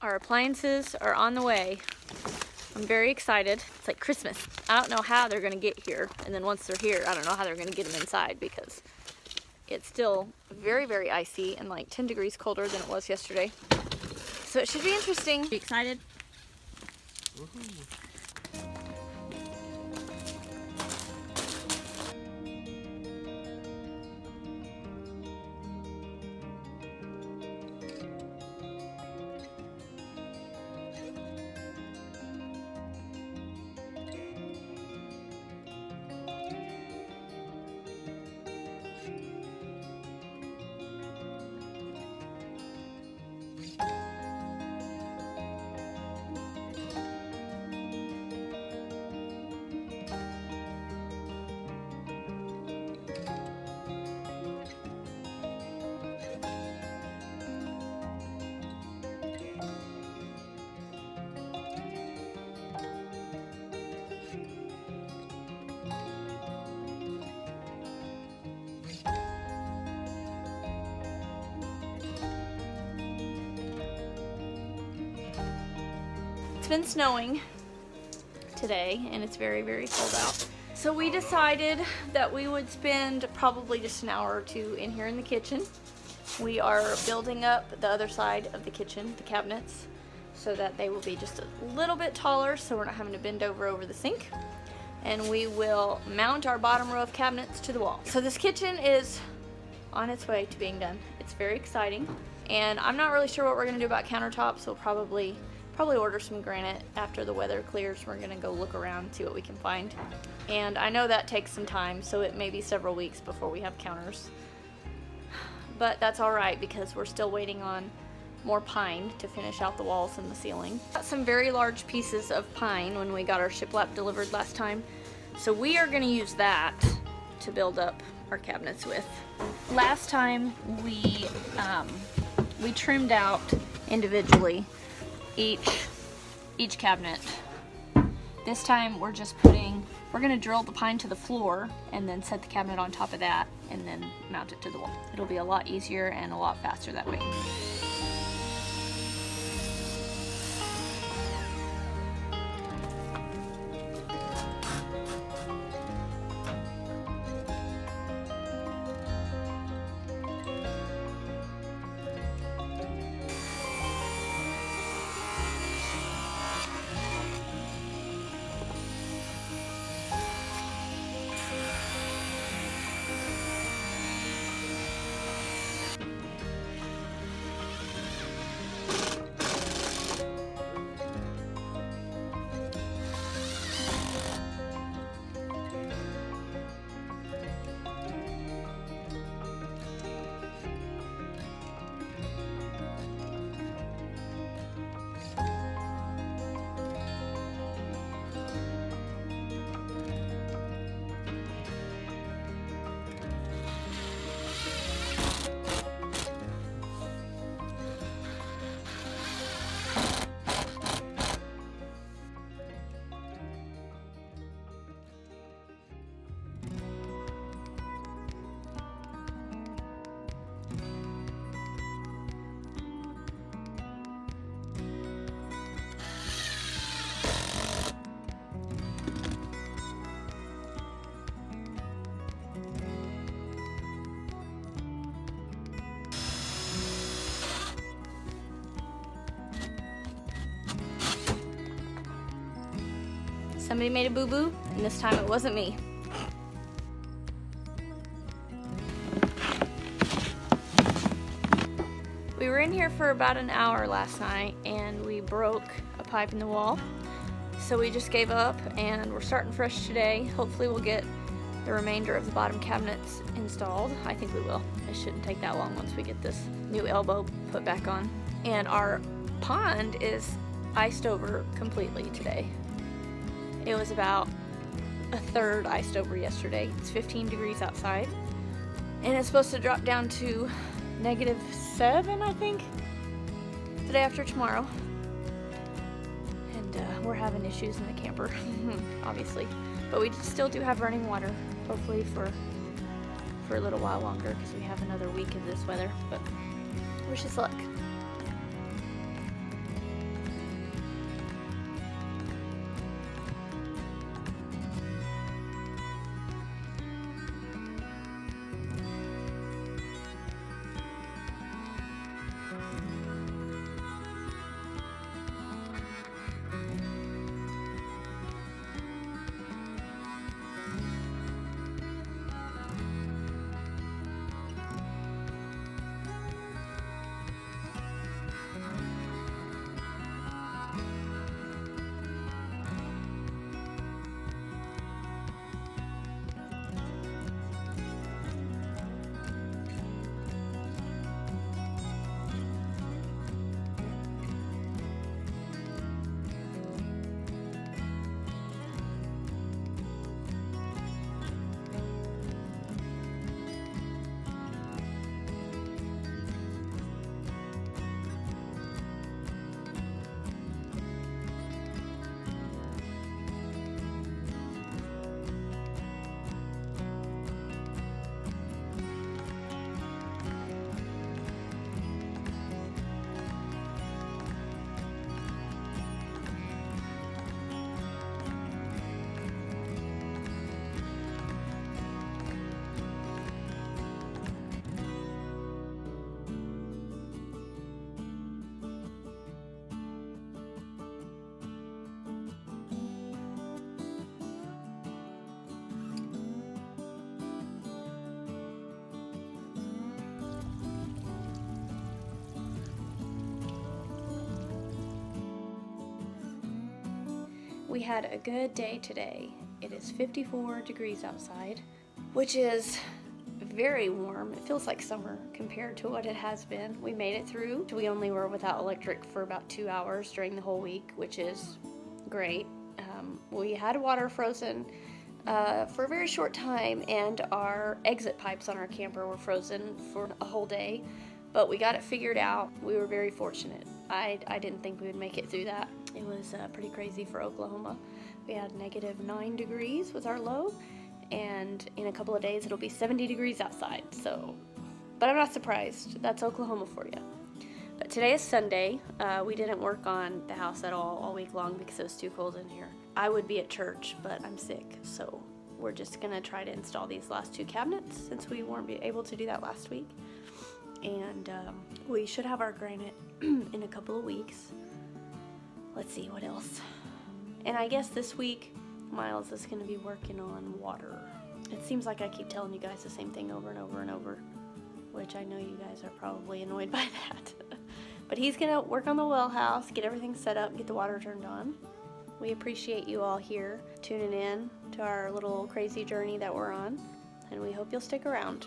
Our appliances are on the way. I'm very excited. It's like Christmas. I don't know how they're gonna get here. And then once they're here, I don't know how they're gonna get them inside because it's still very, very icy and like 10 degrees colder than it was yesterday. So it should be interesting. Are you excited? Woohoo. It's been snowing today and it's very, very cold out. So we decided that we would spend probably just an hour or two in here in the kitchen. We are building up the other side of the kitchen, the cabinets, so that they will be just a little bit taller so we're not having to bend over the sink. And we will mount our bottom row of cabinets to the wall. So this kitchen is on its way to being done. It's very exciting. And I'm not really sure what we're gonna do about countertops. We'll probably order some granite after the weather clears. We're gonna go look around, see what we can find. And I know that takes some time, so it may be several weeks before we have counters. But that's all right because we're still waiting on more pine to finish out the walls and the ceiling. Got some very large pieces of pine when we got our shiplap delivered last time. So we are gonna use that to build up our cabinets with. Last time we trimmed out individually each cabinet. This time we're gonna drill the pine to the floor and then set the cabinet on top of that and then mount it to the wall. It'll be a lot easier and a lot faster that way. Somebody made a boo-boo, and this time it wasn't me. We were in here for about an hour last night, and we broke a pipe in the wall. So we just gave up, and we're starting fresh today. Hopefully we'll get the remainder of the bottom cabinets installed. I think we will. It shouldn't take that long once we get this new elbow put back on. And our pond is iced over completely today. It was about a third iced over yesterday. It's 15 degrees outside. And it's supposed to drop down to -7, I think, the day after tomorrow. And we're having issues in the camper, obviously. But we still do have running water, hopefully for a little while longer because we have another week of this weather. But wish us luck. we had a good day today. It is 54 degrees outside, which is very warm. It feels like summer compared to what it has been. We made it through. We only were without electric for about 2 hours during the whole week, which is great. We had water frozen for a very short time, and our exit pipes on our camper were frozen for a whole day, but we got it figured out. We were very fortunate. I didn't think we would make it through that. It was pretty crazy for Oklahoma. We had -9 degrees was our low, and in a couple of days it'll be 70 degrees outside. So, but I'm not surprised. That's Oklahoma for you. But today is Sunday. We didn't work on the house at all week long because it was too cold in here. I would be at church, but I'm sick, so we're just gonna try to install these last 2 cabinets since we weren't able to do that last week. And we should have our granite in a couple of weeks. Let's see what else. And I guess this week Miles is gonna be working on water. It seems like I keep telling you guys the same thing over and over and over, which I know you guys are probably annoyed by that. But he's gonna work on the well house, get everything set up, get the water turned on. We appreciate you all here tuning in to our little crazy journey that we're on, and we hope you'll stick around.